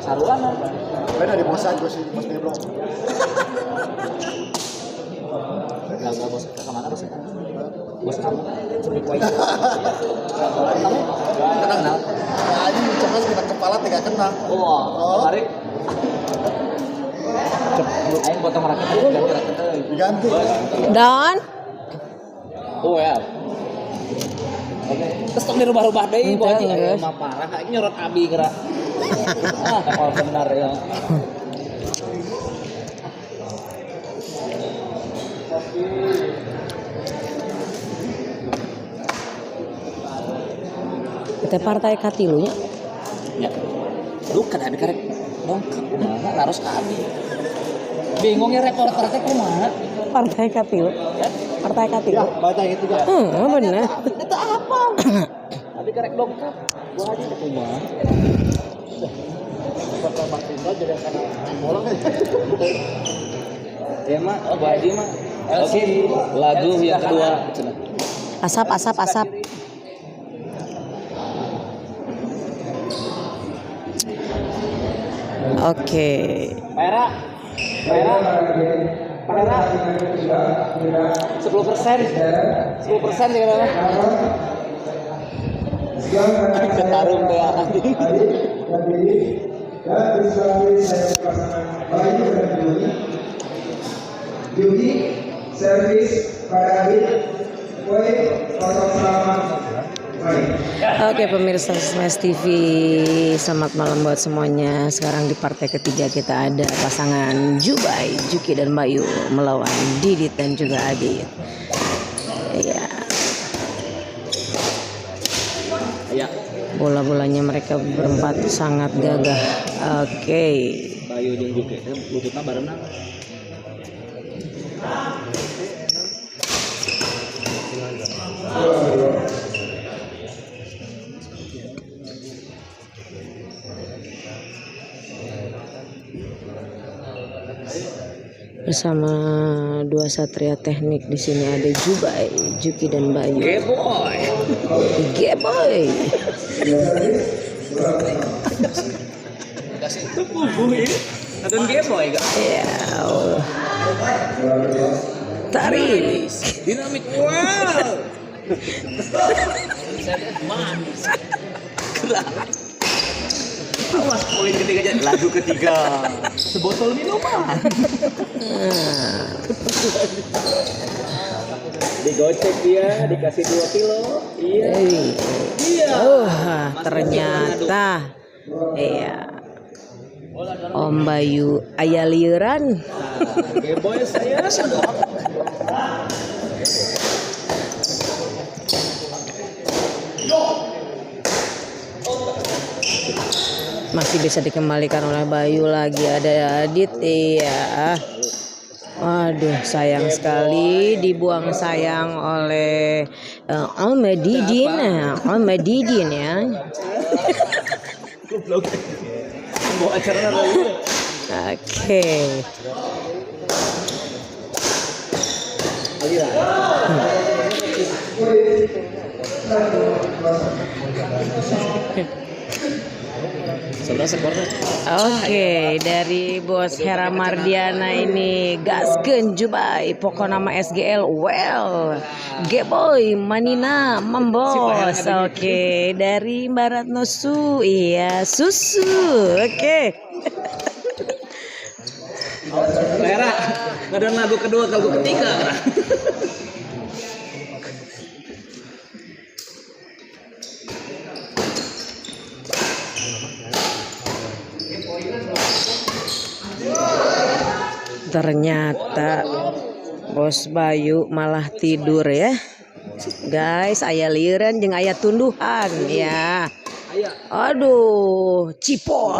saruan. Beda di bosan gue sih, bos Nebro. Gagal bos kemana bos? Bos kamu lebih kuat. Kamu kenal? Anjing coba kita kepala tiga kena. Wah, tarik. Aing potong raket ganti raket Diganti. Dan oh ya. Terus tong dirubah-rubah deui Ente, Bu Haji guys. mah parah aing nyorot abi geura. Kalau benar ya. kita partai katilunya. Ya. Lu kan abi karek dongkap kumaha laros ka abi. Bingung ya reporter teh kumaha? Partai katilu. Partai katilu. Ya, baca itu ya. Bener. Itu apa? Abi karek dongkap. Bu Haji teh kumaha? Bakal makin jadi karena orang kan. Ya mah, Bu Haji mah. Oke, lagu yang kedua. Asap. Oke. Pera. 10%. 10% ya kan? Ketarung deh anjing. Judi servis Paradit kue potong selamat. Oke pemirsa Smash TV, selamat malam buat semuanya. Sekarang di partai ketiga kita ada pasangan Jubai, Juki dan Bayu melawan Didit dan juga Adit. Ya. Ya, Bola-bolanya mereka berempat sangat gagah. Oke. Bayu jeung Juki teh lututna barenang. Bersama dua satria teknik di sini ada Jubai, Juki dan Bayu. Geboy. Kasih itu bubuh ini. Adon Geboy enggak? Ya Allah. Tarik. Dinamik wow. Manis. Gerak. Awas poin ketiga aja. Lagu ketiga. Sebotol minuman. Digocek dia, dikasih 2 kilo. Iya. Iya. Ternyata. Iya. Om Bayu aya liuran. Geboy saya sedap. Masih bisa dikembalikan oleh Bayu lagi, ada Adit. Iya. Waduh, sayang sekali dibuang sayang oleh Om Didin ya. Bawa acara lagi. Oke. Oke, dari Bos Hera Mardiana ini gaskeun Jubai, pokok nama SGL well. Geboy Manina Mambos. Oke, dari Barat Nosu, iya susu. Oke. Lera, ada lagu kedua, lagu ketiga. Ternyata Bos Bayu malah tidur ya. Guys, aya liuran jeung aya tunduhan ya. Aduh, cipol.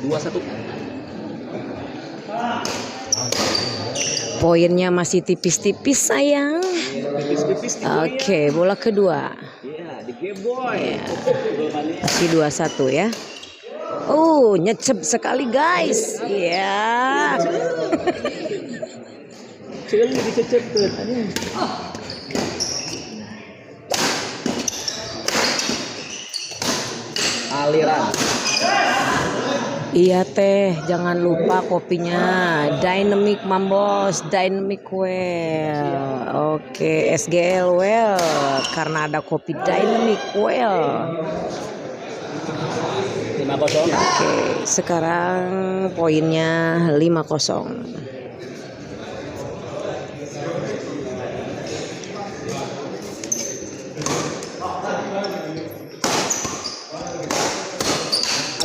2-1. Poinnya masih tipis-tipis sayang. Oke, bola kedua. Iya, di Geboy. Masih 2-1 ya. Nyecep sekali guys. Iya. Cil dicecepkeun. aliran. Iya teh, jangan lupa kopinya Dynamic Mambos, Dynamic Well. Oke, SGL Well karena ada kopi Dynamic Well. 5-0. Oke, sekarang poinnya 5-0.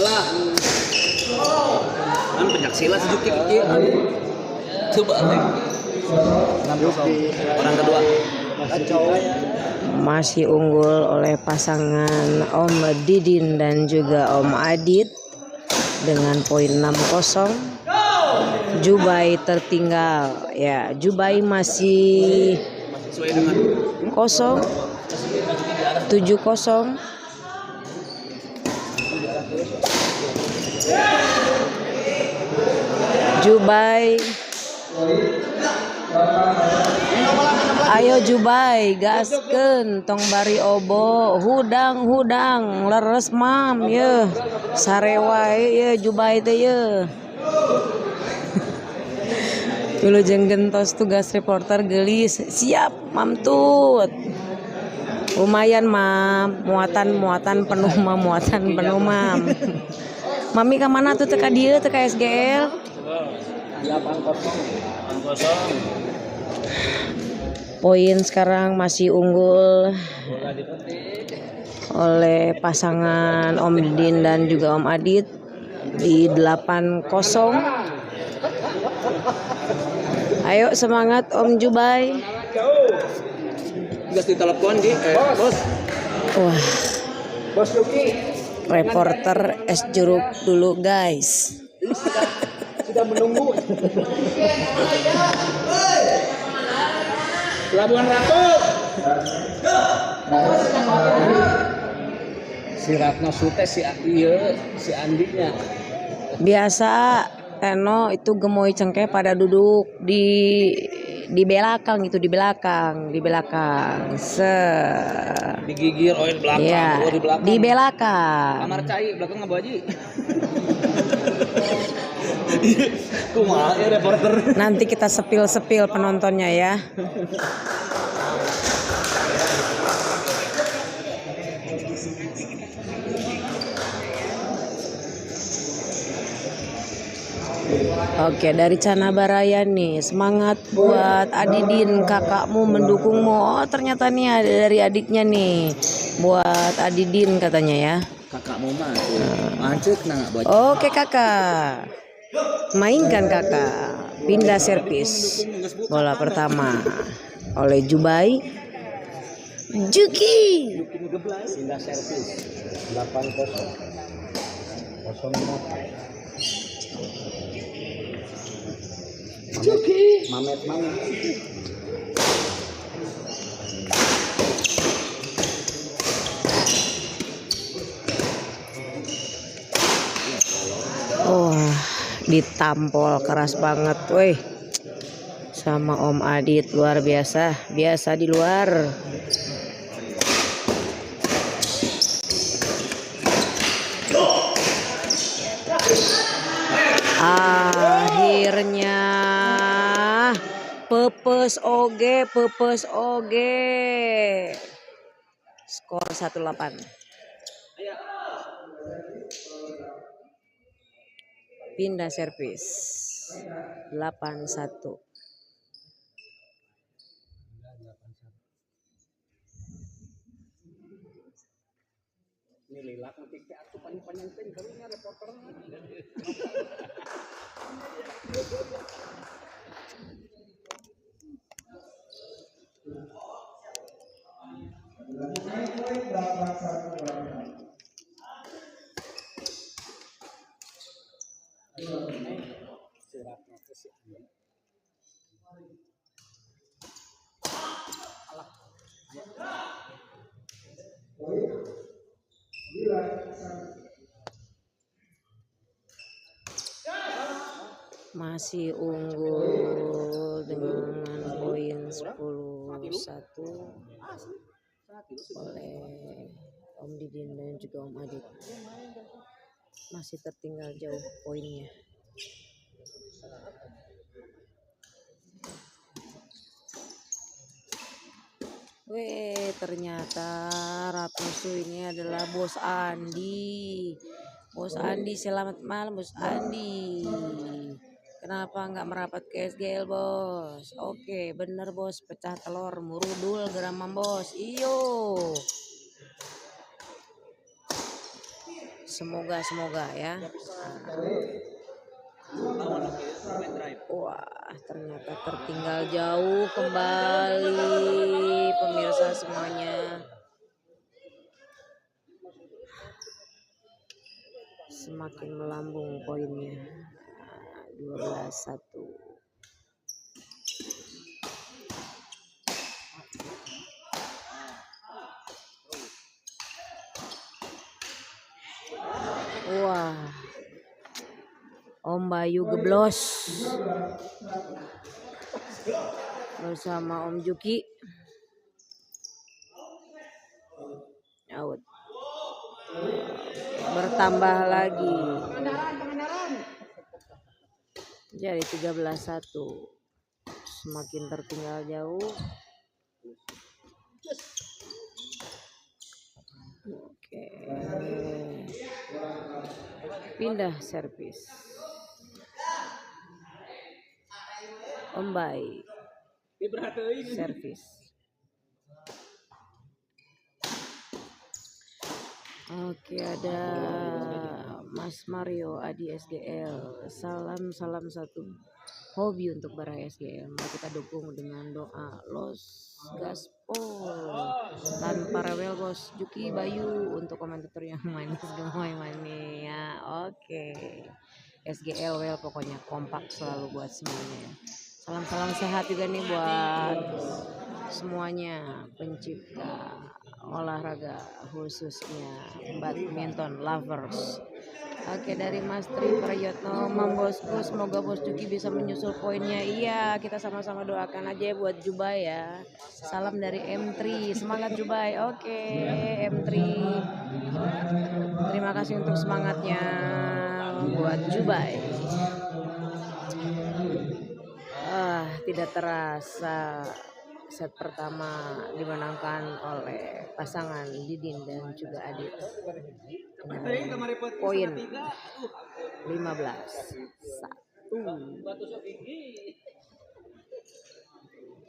Alah. Kan pencaksilat sedikit kecil. Coba nih. Orang kedua. Kacau. Masih unggul oleh pasangan Om Didin dan juga Om Adit dengan poin 6-0. Jubai tertinggal ya, Jubai masih Sesuai dengan 7-0. Jubai, ayo Jubai, gaskeun tong bari obo, hudang leres mam ye, sarewa ye Jubai teh ye. Dulu jeung gentos tugas reporter gelis, siap mam tut. Lumayan mam, muatan penuh mam, Mami ke mana tuh teka dia teka SGL? 8-0. Poin sekarang masih unggul oleh pasangan Om Didin dan juga Om Adit di 8-0. Ayo semangat Om Jubai. Gas ditelepon Ji. Bos. Wah, Bos Luki reporter es jeruk dulu guys. sudah menunggu. Pelabuhan Ratu. Si Ratno Sute si Andinya. Biasa Teno itu gemoy cengkeh pada duduk di belakang itu di belakang Digigir oil belakang, ya, di belakang. di belakang. Kamar cai belakang nggak baji. Kumaha ya reporter. Nanti kita sepil penontonnya ya. Oke, dari Cana Baraya nih, semangat buat Adidin, kakakmu mendukungmu. Oh, ternyata nih ada dari adiknya nih, buat Adidin katanya ya. Kakakmu mah macet nggak baji. Oke kakak, mainkan kakak. Pindah servis, bola pertama oleh Jubai. Juki. Pindah servis. 8-0. Juki. Mamet. Wah, ditampol keras banget, weh. Sama Om Adit luar biasa di luar. Akhirnya pepes oge. Skor 1-8. Pindah servis 8-1. Nilai nanti aku panjang karunya reporter. Masih unggul dengan poin 10-1 oleh Om Didin dan juga Om Adit. Masih tertinggal jauh poinnya. Weh, ternyata Rapusu ini adalah Bos Andi. Bos Andi, selamat malam Bos Andi. Kenapa nggak merapat ke SGL Bos? Oke, bener Bos, pecah telur, murudul geramam Bos. Iyo. Semoga ya. Wah, ternyata tertinggal jauh kembali pemirsa semuanya. Semakin melambung poinnya. 12-1. Wah, Om Bayu geblos bersama Om Juki. Out. Bertambah lagi. Jadi 13-1. Semakin tertinggal jauh. Oke. Pindah servis. Om Bayu servis. Oke, ada Mas Mario Adi SGL. Salam satu hobi untuk para SGL. Mari kita dukung dengan doa. Los Gaspol tanpa rewel Bos Juki Bayu untuk komentator yang manis gemoy ya. Oke. SGL well pokoknya kompak selalu buat semuanya. Salam sehat juga nih buat semuanya pencipta olahraga khususnya badminton lovers. Oke, dari Mas Tri Prayotno, Mam Bosku, semoga Bos Juki bisa menyusul poinnya. Iya, kita sama-sama doakan aja buat Jubai ya. Salam dari M3, semangat Jubai. Oke, M3. Terima kasih untuk semangatnya buat Jubai. Tidak terasa set pertama dimenangkan oleh pasangan Didin dan juga Adit. Poin 15-1.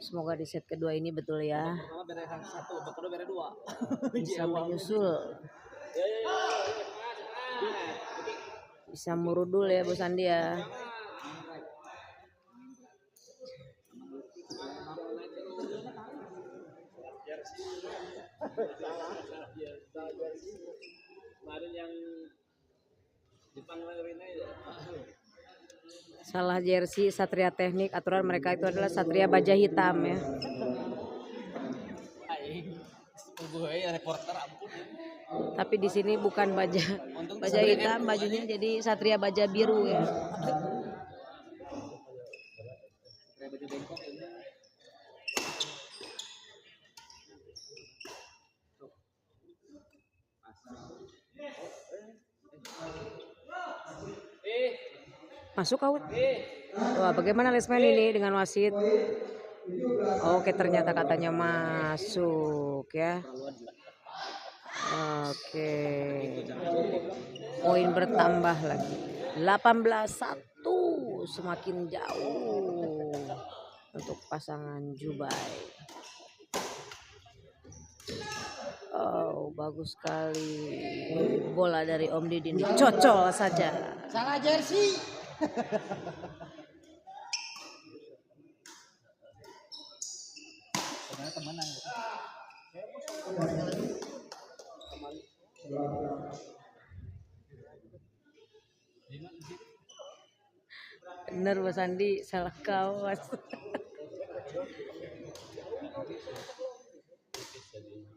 Semoga di set kedua ini betul ya. Bisa menyusul. Bisa murudul ya Bos Andi ya. Salah jersey Satria Teknik, aturan mereka itu adalah Satria Baja Hitam ya. Tapi di sini bukan baja hitam, bajunya jadi Satria Baja Biru ya. Masuk out. Wah, bagaimana Lesman ini dengan wasit? Oke, ternyata katanya masuk ya. Oke. Poin bertambah lagi. 18-1, semakin jauh untuk pasangan Jubai. Oh, bagus sekali. Bola dari Om Didin dicocol saja. Salah jersey. Temenan. Bener Bos Andi, salah kawas.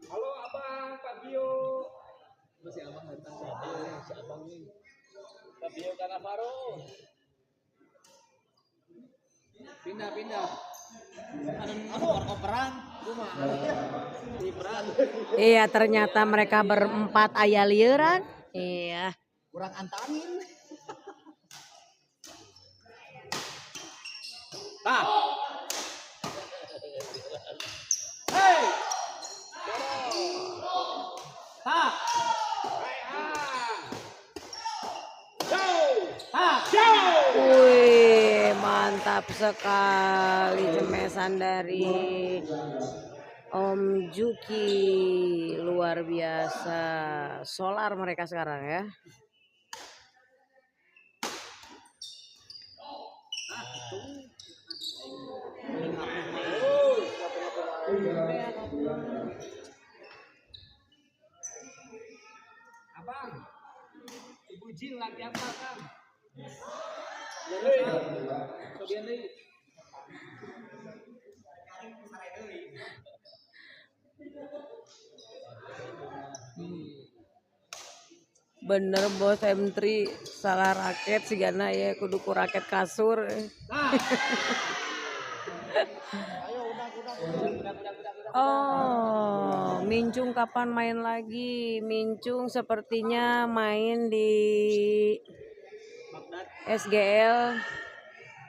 Halo Abang, Pak Bio. Masih Abang datang. Si Abang nih. Pak Bio Cannavaro. Pindah. Operan. Iya, ternyata mereka berempat aya lieuran. Iya. Kurang antangin. Nah. Hey. Ha. Wih, mantap sekali cemesan dari Om Juki, luar biasa. Solar mereka sekarang ya. Abang, Ibu Jin lagi apa kan? Bener bos M3 salah raket sih Gana ya kudu ku raket kasur. Oh, Mincung kapan main lagi? Mincung sepertinya main di SGL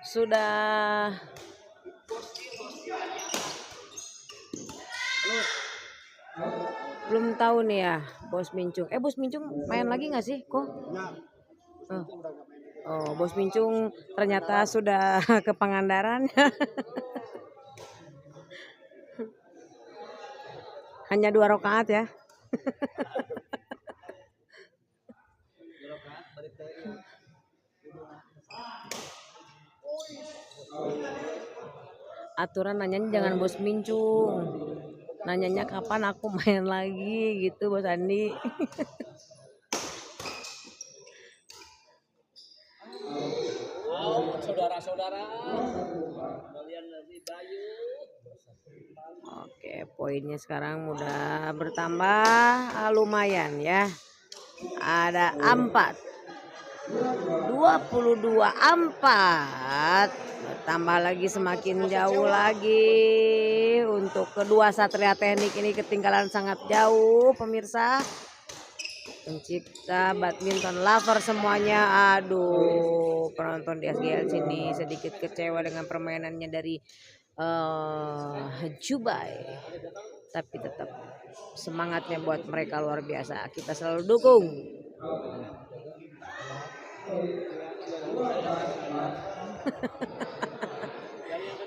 sudah belum tahu nih ya Bos Mincung. Bos Mincung main lagi nggak sih kok? Oh, Bos Mincung ternyata sudah ke Pangandaran. Hanya 2 rakaat ya. Aturan nanyanya jangan Bos Mincung. Nanyanya kapan aku main lagi gitu Bos Andi. Saudara-saudara, kalian lebih Bayu. Oke, poinnya sekarang udah bertambah lumayan ya. Ada 4. 22-4. Bertambah lagi semakin jauh lagi. Untuk kedua Satria Teknik ini ketinggalan sangat jauh pemirsa. Pencipta badminton lover semuanya. Aduh, penonton di SGL sini sedikit kecewa dengan permainannya dari Jubai, tapi tetap semangatnya buat mereka luar biasa. Kita selalu dukung.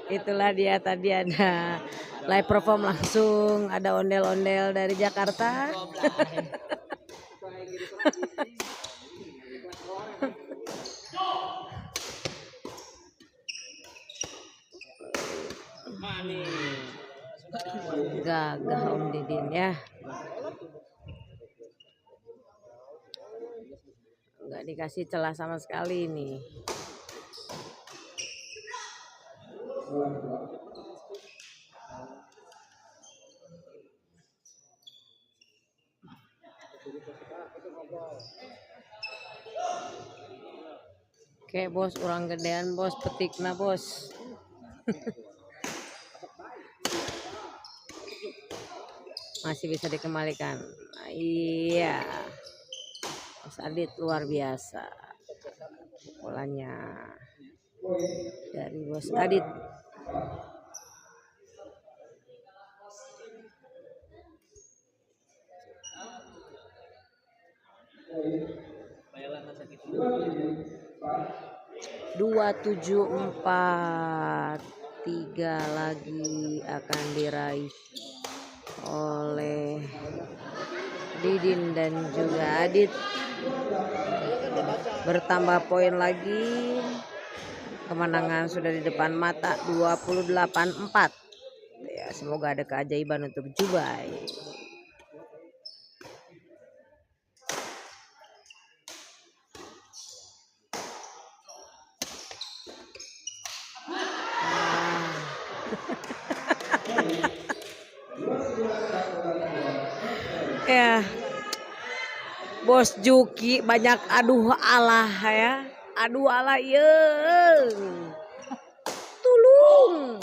Itulah dia tadi ada live perform langsung, ada ondel-ondel dari Jakarta. Gagah Om Didin ya. Nggak dikasih celah sama sekali nih. Oke bos, orang gedean bos, petikna bos. Masih bisa dikembalikan. Iya, Mas Adit luar biasa bolanya dari Bos Adit. Dua 7-4, 3 lagi akan diraih oleh Didin dan juga Adit. Bertambah poin lagi, kemenangan sudah di depan mata 28-4 ya. Semoga ada keajaiban untuk Jubai. Ya, Bos Juki banyak aduh alah ya, aduh alah ya, tulung.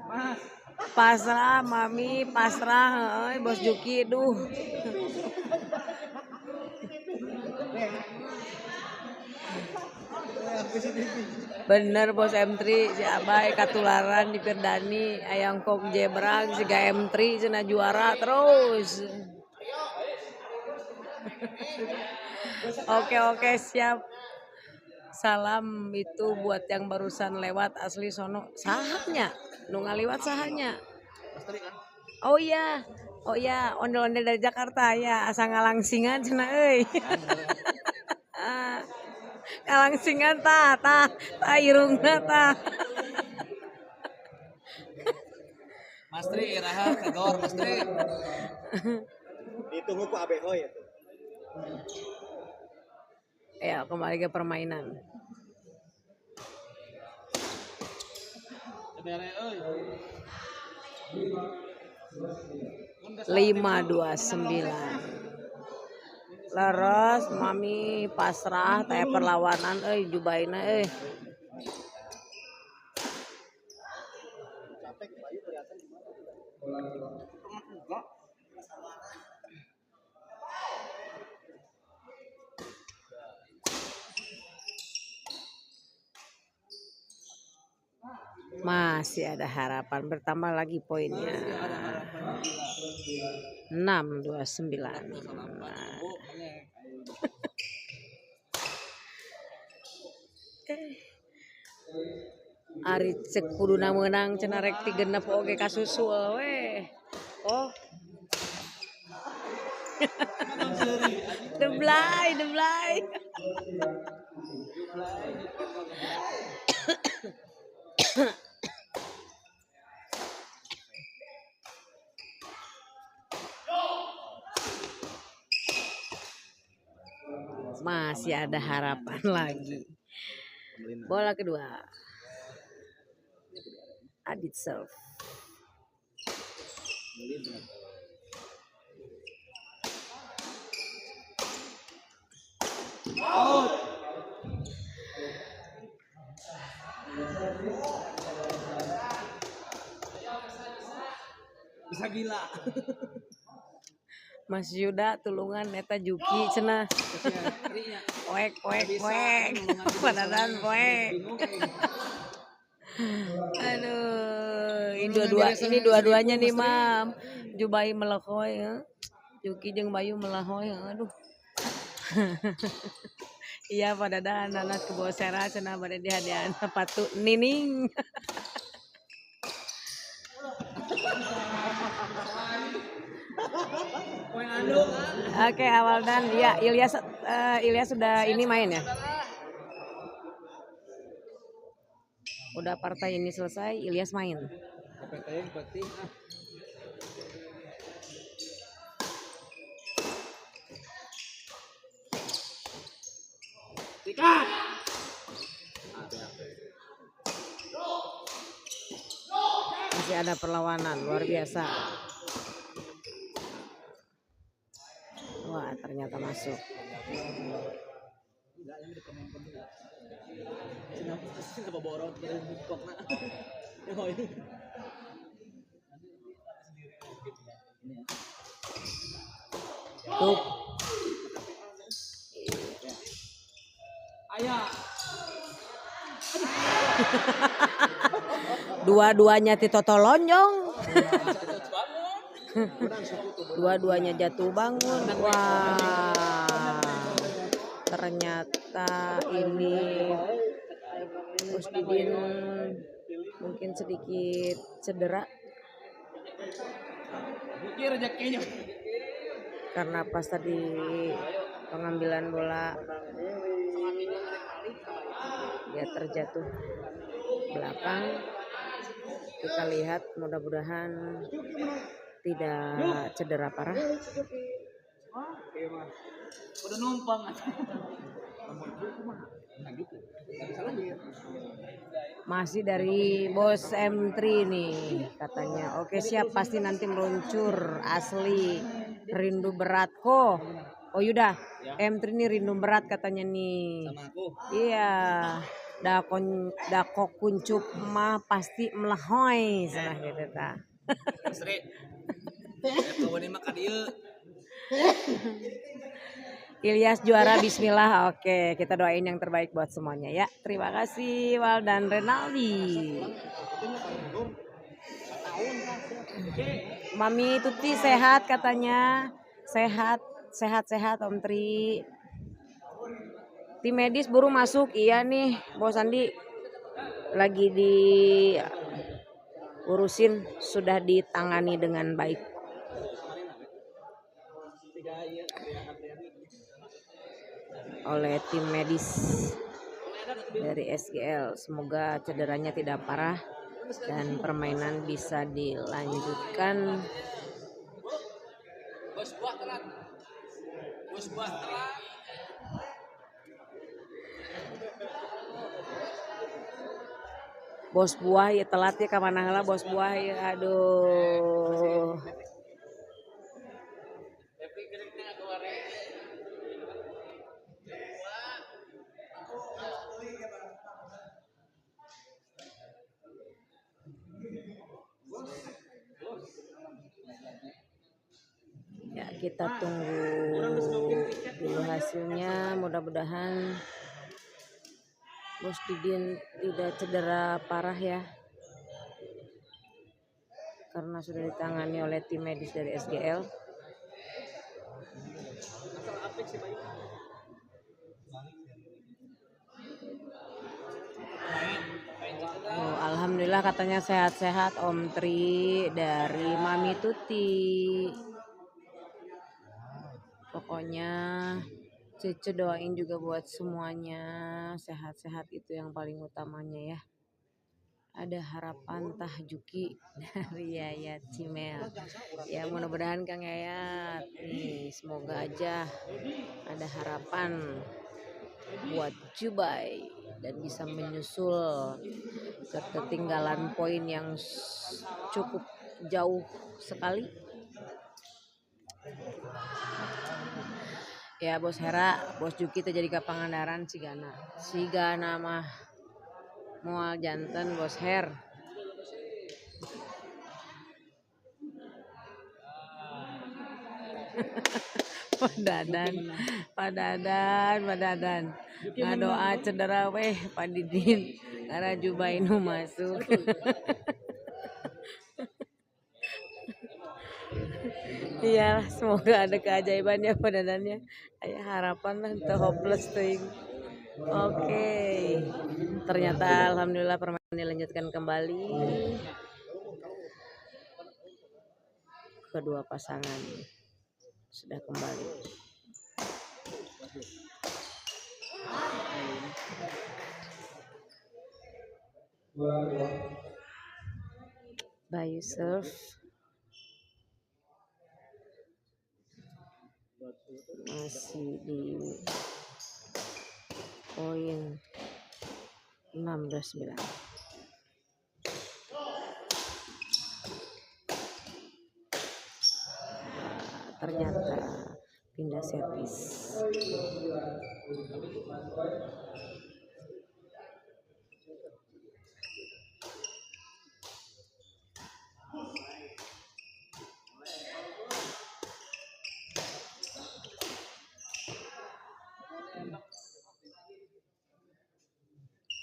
Mas. Pasrah, Mami, pasrah, Bos Juki, duh. Bener Bos M3, si Abai katularan di Pirdani, ayang kok jebrang, si M3 cenah juara terus. Oke, siap. Salam itu buat yang barusan lewat asli sono. Sahanya, nu ngaliwat sahanya. Oh iya, ondel-ondel dari Jakarta ya, asa ngalangsingan cenah euy. Ngalangsingan tah irungna tah. Mas Tri iraha tegor Mas Tri. Ditunggu ku ABO ya tuh. Ya, kembali ke permainan. Bere euy. 529. Leres Mami pasrah teh perlawanan jubaina masih ada harapan, bertambah lagi poinnya. 629. Ari cek kuduna meunang cenah rek 36 oge kasusul we. Oh. Deblay. Masih ada harapan lagi. Bola kedua. Adit serve. Bisa gila. Mas Yuda tulungan eta Juki cenah. Poek. Padadan poek. Aduh, ini dua-duanya nih, Mam. Jubai melehoy ya. Juki jeung Bayu melehoy, aduh. Iya padadan anak kebosera cenah bade dihadiahan sepatu nining. Oke, awal dan ya Ilyas sudah ini main ya. Udah partai ini selesai, Ilyas main. Masih ada perlawanan luar biasa. Wah, ternyata masuk. Tuh. Dua-duanya Tito lonjong. Dua-duanya jatuh bangun. Wah. Ternyata ini Musdidin mungkin sedikit cedera. Karena pas tadi pengambilan bola dia terjatuh belakang. Kita lihat mudah-mudahan tidak cedera parah. Udah numpang. Masih dari Bos M3 nih katanya. Oke siap, pasti nanti meluncur asli rindu berat kok. Oh Yuda, Ya. M3 ini rindu berat katanya nih. Sama aku. Iya. Dako kuncup mah pasti melahoy sana gitu ta. Sri. Kawan ini makan dia. Ilyas juara bismillah. Oke, kita doain yang terbaik buat semuanya ya. Terima kasih Wal dan Renaldi. Mami Tuti sehat katanya. Sehat Om Tri. Tim medis buru masuk. Iya nih, Bos Andi lagi diurusin, sudah ditangani dengan baik oleh tim medis dari SGL. Semoga cederanya tidak parah dan permainan bisa dilanjutkan. Bos buah telat. Bos buah telat. Bos buah ya telat ya kemana lah bos buah ya, aduh. Ya kita tunggu dulu hasilnya, mudah-mudahan Bos Didin tidak cedera parah ya, karena sudah ditangani oleh tim medis dari SGL. Oh, alhamdulillah katanya sehat-sehat Om Tri dari Mami Tuti. Pokoknya Cece doain juga buat semuanya sehat-sehat, itu yang paling utamanya ya. Ada harapan Tahjuki dari Yayat Cimel. Ya mudah-mudahan Kang Yayat nih, semoga aja ada harapan buat Jubai dan bisa menyusul ketertinggalan poin yang cukup jauh sekali. Ya Bos Hera, Bos Juki terjadi ke Pangandaran Sigana mah moal janten Bos Her. Padadan. Ngadoa cedera weh Pak Didin karena Jubai nu masuk. Iya, semoga ada keajaibannya padadannya. Aya harapan lah teu hopeless teuing. Oke. Ternyata alhamdulillah permainan dilanjutkan kembali. Kedua pasangan sudah kembali. Bayu serve. Masih di poin 16-9. Ternyata pindah servis.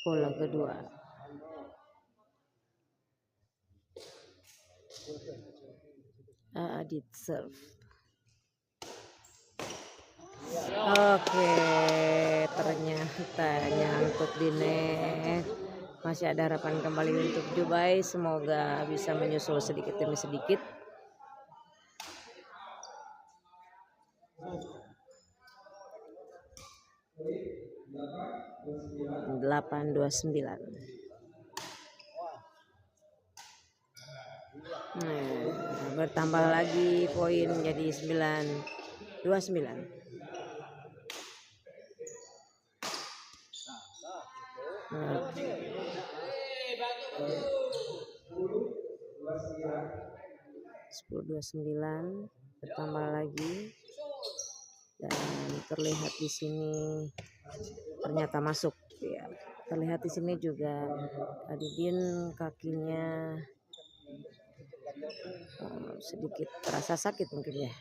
Bola kedua. Adit serve. Oke, ternyata nyangkut di net. Masih ada harapan kembali untuk Jubai, semoga bisa menyusul sedikit demi sedikit. Delapan 29. Bertambah lagi poin jadi 9-29. Sepuluh 29 bertambah lagi dan terlihat di sini ternyata masuk ya. Terlihat di sini juga Adidin kakinya sedikit terasa sakit mungkin ya.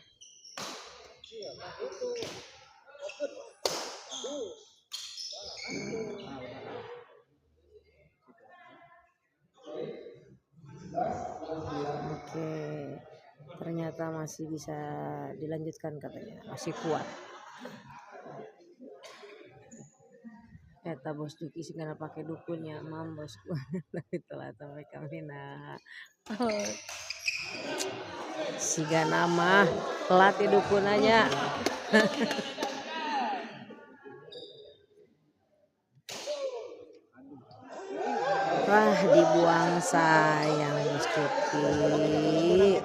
Oke, ternyata masih bisa dilanjutkan katanya, masih kuat. Kata bos Juki sih karena pakai dukunnya mam bosku. Itulah sampai kami nah. Siga nama pelatih dukunannya. Wah, dibuang, sayang bos Juki.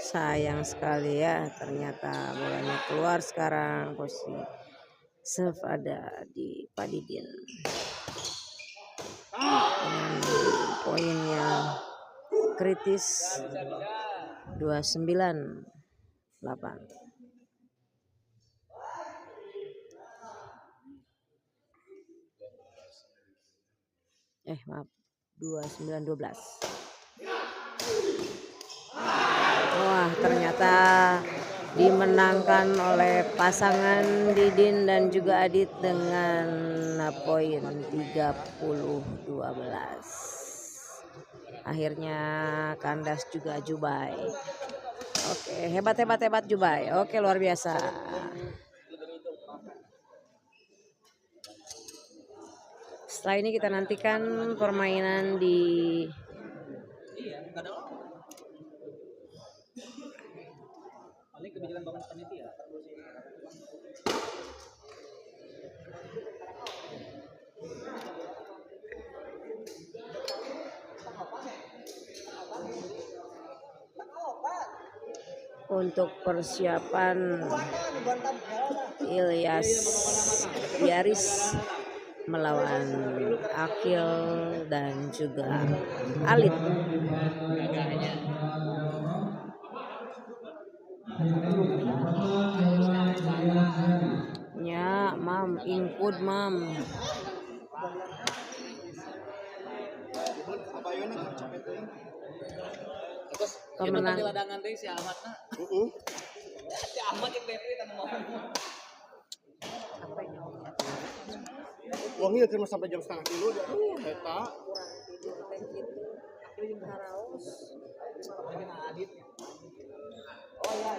Sayang sekali ya, ternyata bolanya keluar sekarang. Posisi serve ada di Pak Didin. Dengan poin yang kritis 29-8. Maaf, 29-12. Wah, ternyata dimenangkan oleh pasangan Didin dan juga Adit dengan poin 30-12. Akhirnya kandas juga Jubai. Oke, hebat Jubai. Oke, luar biasa. Setelah ini kita nantikan permainan di paling kebijakan bangun panitia. untuk persiapan Ilyas Yaris melawan Akil dan juga Alit. Ya, mam, ingkud mam. Pemenang ladangan deh si Ahmadna. Si Ahmad yang Devi kan mau. Wangi kan sampai jam setengah kilo dia. Eta. Oh iya.